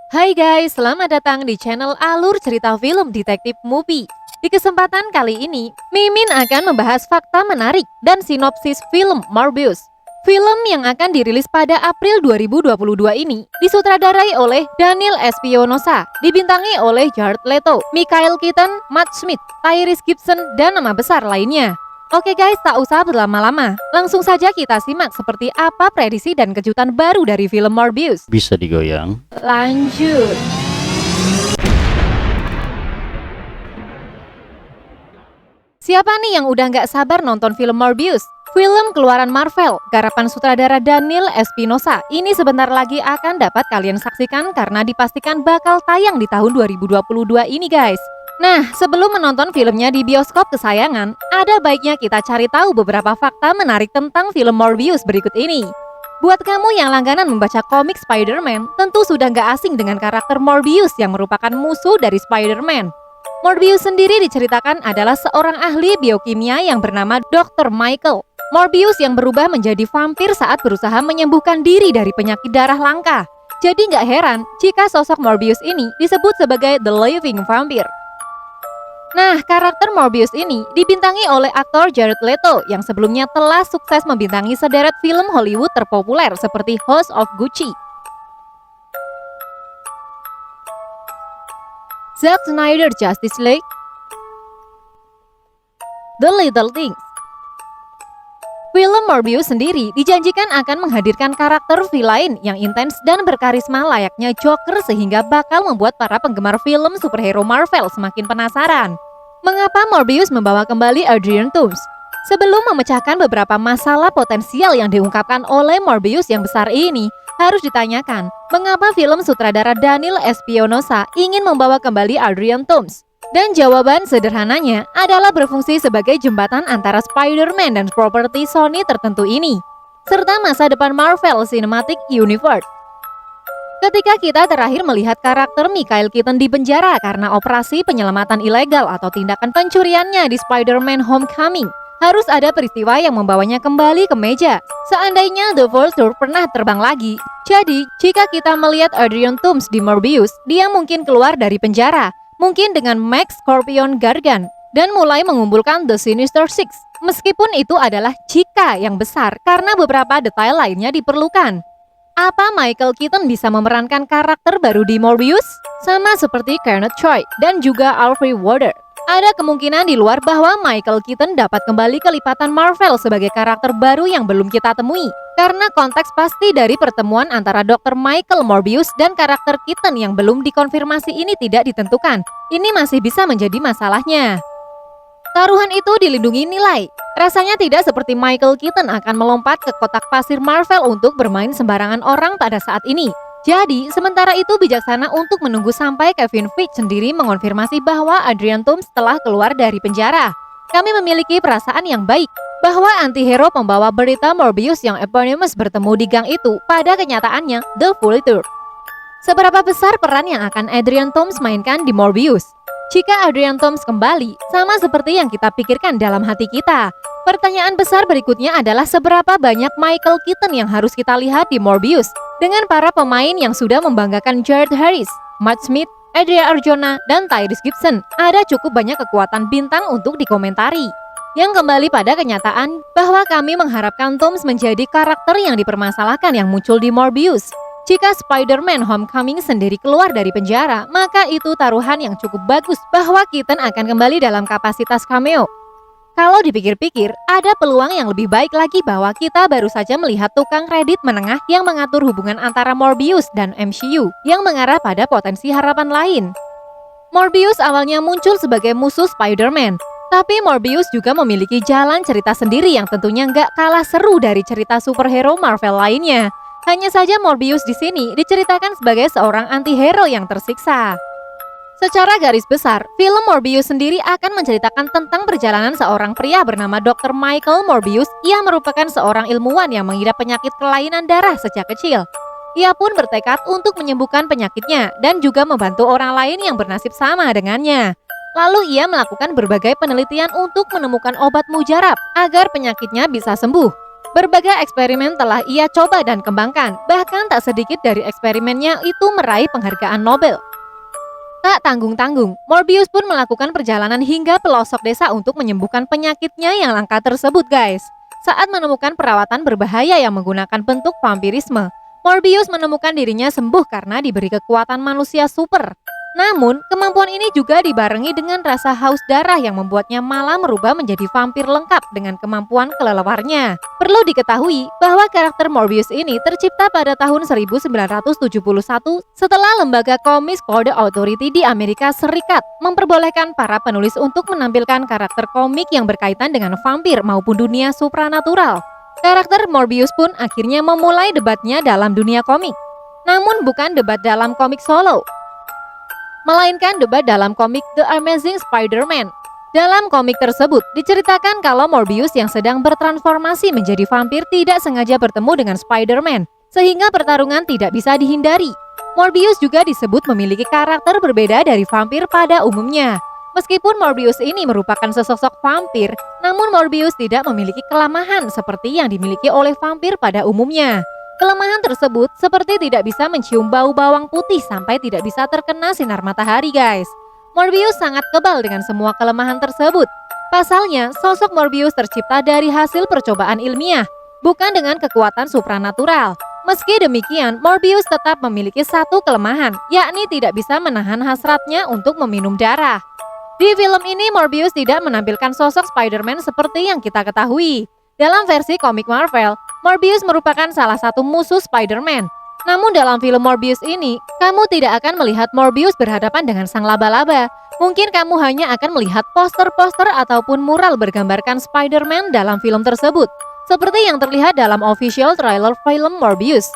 Hai guys, selamat datang di channel Alur Cerita Film Detektif Movie. Di kesempatan kali ini, Mimin akan membahas fakta menarik dan sinopsis film Morbius. Film yang akan dirilis pada April 2022 ini disutradarai oleh Daniel Espinosa, dibintangi oleh Jared Leto, Michael Keaton, Matt Smith, Tyrese Gibson, dan nama besar lainnya. Oke guys, tak usah berlama-lama. Langsung saja kita simak seperti apa prediksi dan kejutan baru dari film Morbius. Bisa digoyang. Lanjut. Siapa nih yang udah nggak sabar nonton film Morbius? Film keluaran Marvel, garapan sutradara Daniel Espinosa, ini sebentar lagi akan dapat kalian saksikan karena dipastikan bakal tayang di tahun 2022 ini guys. Nah, sebelum menonton filmnya di bioskop kesayangan, ada baiknya kita cari tahu beberapa fakta menarik tentang film Morbius berikut ini. Buat kamu yang langganan membaca komik Spider-Man, tentu sudah nggak asing dengan karakter Morbius yang merupakan musuh dari Spider-Man. Morbius sendiri diceritakan adalah seorang ahli biokimia yang bernama Dr. Michael. Morbius yang berubah menjadi vampir saat berusaha menyembuhkan diri dari penyakit darah langka. Jadi nggak heran jika sosok Morbius ini disebut sebagai The Living Vampire. Nah, karakter Morbius ini dibintangi oleh aktor Jared Leto yang sebelumnya telah sukses membintangi sederet film Hollywood terpopuler seperti House of Gucci. Zack Snyder Justice League, The Little Things. Film Morbius sendiri dijanjikan akan menghadirkan karakter villain yang intens dan berkarisma layaknya Joker sehingga bakal membuat para penggemar film superhero Marvel semakin penasaran. Mengapa Morbius membawa kembali Adrian Toomes? Sebelum memecahkan beberapa masalah potensial yang diungkapkan oleh Morbius yang besar ini, harus ditanyakan, mengapa film sutradara Daniel Espinosa ingin membawa kembali Adrian Toomes? Dan jawaban sederhananya adalah berfungsi sebagai jembatan antara Spider-Man dan properti Sony tertentu ini, serta masa depan Marvel Cinematic Universe. Ketika kita terakhir melihat karakter Michael Keaton di penjara karena operasi penyelamatan ilegal atau tindakan pencuriannya di Spider-Man Homecoming, harus ada peristiwa yang membawanya kembali ke meja. Seandainya The Vulture pernah terbang lagi, jadi jika kita melihat Adrian Toomes di Morbius, dia mungkin keluar dari penjara, mungkin dengan Max Scorpion Gargan, dan mulai mengumpulkan The Sinister Six. Meskipun itu adalah jika yang besar karena beberapa detail lainnya diperlukan. Apa Michael Keaton bisa memerankan karakter baru di Morbius? Sama seperti Kenneth Choi dan juga Alfre Woodard. Ada kemungkinan di luar bahwa Michael Keaton dapat kembali ke lipatan Marvel sebagai karakter baru yang belum kita temui. Karena konteks pasti dari pertemuan antara Dr. Michael Morbius dan karakter Keaton yang belum dikonfirmasi ini tidak ditentukan. Ini masih bisa menjadi masalahnya. Taruhan itu dilindungi nilai. Rasanya tidak seperti Michael Keaton akan melompat ke kotak pasir Marvel untuk bermain sembarangan orang pada saat ini. Jadi, sementara itu bijaksana untuk menunggu sampai Kevin Feige sendiri mengonfirmasi bahwa Adrian Toomes telah keluar dari penjara. Kami memiliki perasaan yang baik bahwa antihero pembawa berita Morbius yang eponymous bertemu di gang itu pada kenyataannya The Vulture. Seberapa besar peran yang akan Adrian Toomes mainkan di Morbius? Jika Adrian Toomes kembali, sama seperti yang kita pikirkan dalam hati kita. Pertanyaan besar berikutnya adalah seberapa banyak Michael Keaton yang harus kita lihat di Morbius. Dengan para pemain yang sudah membanggakan Jared Harris, Matt Smith, Adria Arjona, dan Tyrese Gibson, ada cukup banyak kekuatan bintang untuk dikomentari. Yang kembali pada kenyataan bahwa kami mengharapkan Toomes menjadi karakter yang dipermasalahkan yang muncul di Morbius. Jika Spider-Man Homecoming sendiri keluar dari penjara, maka itu taruhan yang cukup bagus bahwa Keaton akan kembali dalam kapasitas cameo. Kalau dipikir-pikir, ada peluang yang lebih baik lagi bahwa kita baru saja melihat tukang Reddit menengah yang mengatur hubungan antara Morbius dan MCU yang mengarah pada potensi harapan lain. Morbius awalnya muncul sebagai musuh Spider-Man, tapi Morbius juga memiliki jalan cerita sendiri yang tentunya nggak kalah seru dari cerita superhero Marvel lainnya. Hanya saja Morbius di sini diceritakan sebagai seorang antihero yang tersiksa. Secara garis besar, film Morbius sendiri akan menceritakan tentang perjalanan seorang pria bernama Dr. Michael Morbius. Ia merupakan seorang ilmuwan yang mengidap penyakit kelainan darah sejak kecil. Ia pun bertekad untuk menyembuhkan penyakitnya dan juga membantu orang lain yang bernasib sama dengannya. Lalu ia melakukan berbagai penelitian untuk menemukan obat mujarab agar penyakitnya bisa sembuh. Berbagai eksperimen telah ia coba dan kembangkan, bahkan tak sedikit dari eksperimennya itu meraih penghargaan Nobel. Tak tanggung-tanggung, Morbius pun melakukan perjalanan hingga pelosok desa untuk menyembuhkan penyakitnya yang langka tersebut, guys. Saat menemukan perawatan berbahaya yang menggunakan bentuk vampirisme, Morbius menemukan dirinya sembuh karena diberi kekuatan manusia super. Namun, kemampuan ini juga dibarengi dengan rasa haus darah yang membuatnya malah merubah menjadi vampir lengkap dengan kemampuan kelelawarnya. Perlu diketahui bahwa karakter Morbius ini tercipta pada tahun 1971 setelah lembaga Comics Code Authority di Amerika Serikat memperbolehkan para penulis untuk menampilkan karakter komik yang berkaitan dengan vampir maupun dunia supranatural. Karakter Morbius pun akhirnya memulai debatnya dalam dunia komik. Namun bukan debat dalam komik solo, melainkan debat dalam komik The Amazing Spider-Man. Dalam komik tersebut, diceritakan kalau Morbius yang sedang bertransformasi menjadi vampir tidak sengaja bertemu dengan Spider-Man, sehingga pertarungan tidak bisa dihindari. Morbius juga disebut memiliki karakter berbeda dari vampir pada umumnya. Meskipun Morbius ini merupakan sesosok vampir, namun Morbius tidak memiliki kelemahan seperti yang dimiliki oleh vampir pada umumnya. Kelemahan tersebut seperti tidak bisa mencium bau bawang putih sampai tidak bisa terkena sinar matahari, guys. Morbius sangat kebal dengan semua kelemahan tersebut. Pasalnya, sosok Morbius tercipta dari hasil percobaan ilmiah, bukan dengan kekuatan supranatural. Meski demikian, Morbius tetap memiliki satu kelemahan, yakni tidak bisa menahan hasratnya untuk meminum darah. Di film ini, Morbius tidak menampilkan sosok Spider-Man seperti yang kita ketahui. Dalam versi komik Marvel, Morbius merupakan salah satu musuh Spider-Man. Namun dalam film Morbius ini, kamu tidak akan melihat Morbius berhadapan dengan sang laba-laba. Mungkin kamu hanya akan melihat poster-poster ataupun mural bergambarkan Spider-Man dalam film tersebut, seperti yang terlihat dalam official trailer film Morbius.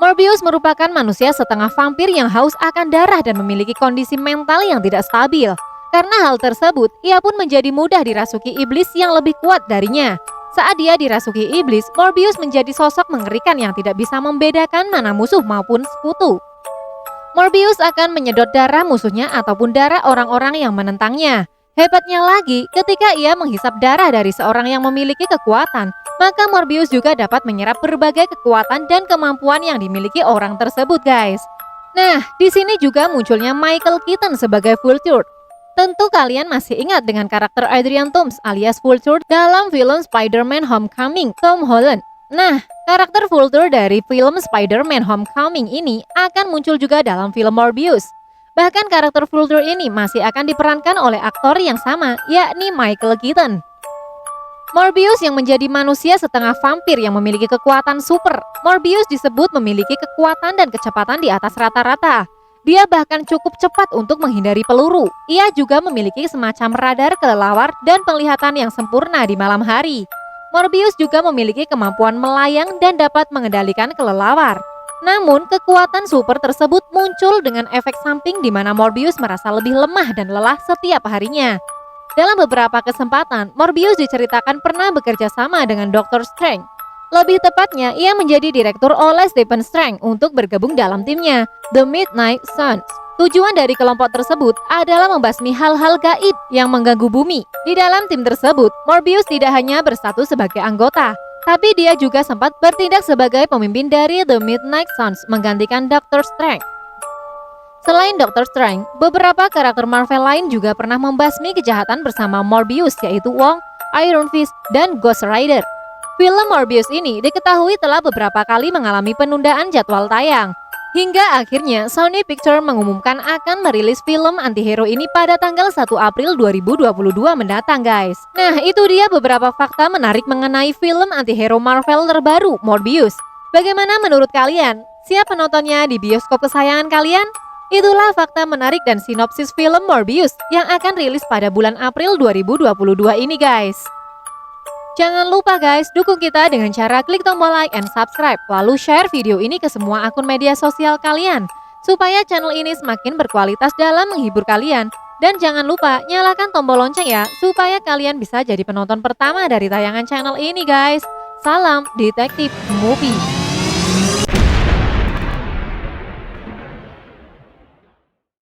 Morbius merupakan manusia setengah vampir yang haus akan darah dan memiliki kondisi mental yang tidak stabil. Karena hal tersebut, ia pun menjadi mudah dirasuki iblis yang lebih kuat darinya. Saat dia dirasuki iblis, Morbius menjadi sosok mengerikan yang tidak bisa membedakan mana musuh maupun sekutu. Morbius akan menyedot darah musuhnya ataupun darah orang-orang yang menentangnya. Hebatnya lagi, ketika ia menghisap darah dari seorang yang memiliki kekuatan, maka Morbius juga dapat menyerap berbagai kekuatan dan kemampuan yang dimiliki orang tersebut, guys. Nah, di sini juga munculnya Michael Keaton sebagai Vulture. Tentu kalian masih ingat dengan karakter Adrian Toomes alias Vulture dalam film Spider-Man Homecoming, Tom Holland. Nah, karakter Vulture dari film Spider-Man Homecoming ini akan muncul juga dalam film Morbius. Bahkan karakter Vulture ini masih akan diperankan oleh aktor yang sama, yakni Michael Keaton. Morbius yang menjadi manusia setengah vampir yang memiliki kekuatan super. Morbius disebut memiliki kekuatan dan kecepatan di atas rata-rata. Dia bahkan cukup cepat untuk menghindari peluru. Ia juga memiliki semacam radar kelelawar dan penglihatan yang sempurna di malam hari. Morbius juga memiliki kemampuan melayang dan dapat mengendalikan kelelawar. Namun, kekuatan super tersebut muncul dengan efek samping di mana Morbius merasa lebih lemah dan lelah setiap harinya. Dalam beberapa kesempatan, Morbius diceritakan pernah bekerja sama dengan Dr. Strange. Lebih tepatnya, ia menjadi direktur oleh Stephen Strange untuk bergabung dalam timnya, The Midnight Suns. Tujuan dari kelompok tersebut adalah membasmi hal-hal gaib yang mengganggu bumi. Di dalam tim tersebut, Morbius tidak hanya berstatus sebagai anggota, tapi dia juga sempat bertindak sebagai pemimpin dari The Midnight Suns menggantikan Dr. Strange. Selain Dr. Strange, beberapa karakter Marvel lain juga pernah membasmi kejahatan bersama Morbius, yaitu Wong, Iron Fist, dan Ghost Rider. Film Morbius ini diketahui telah beberapa kali mengalami penundaan jadwal tayang. Hingga akhirnya Sony Pictures mengumumkan akan merilis film antihero ini pada tanggal 1 April 2022 mendatang, guys. Nah, itu dia beberapa fakta menarik mengenai film antihero Marvel terbaru, Morbius. Bagaimana menurut kalian? Siap penontonnya di bioskop kesayangan kalian? Itulah fakta menarik dan sinopsis film Morbius yang akan rilis pada bulan April 2022 ini, guys. Jangan lupa guys, dukung kita dengan cara klik tombol like and subscribe, lalu share video ini ke semua akun media sosial kalian, supaya channel ini semakin berkualitas dalam menghibur kalian. Dan jangan lupa nyalakan tombol lonceng ya, supaya kalian bisa jadi penonton pertama dari tayangan channel ini guys. Salam Detektif Movie.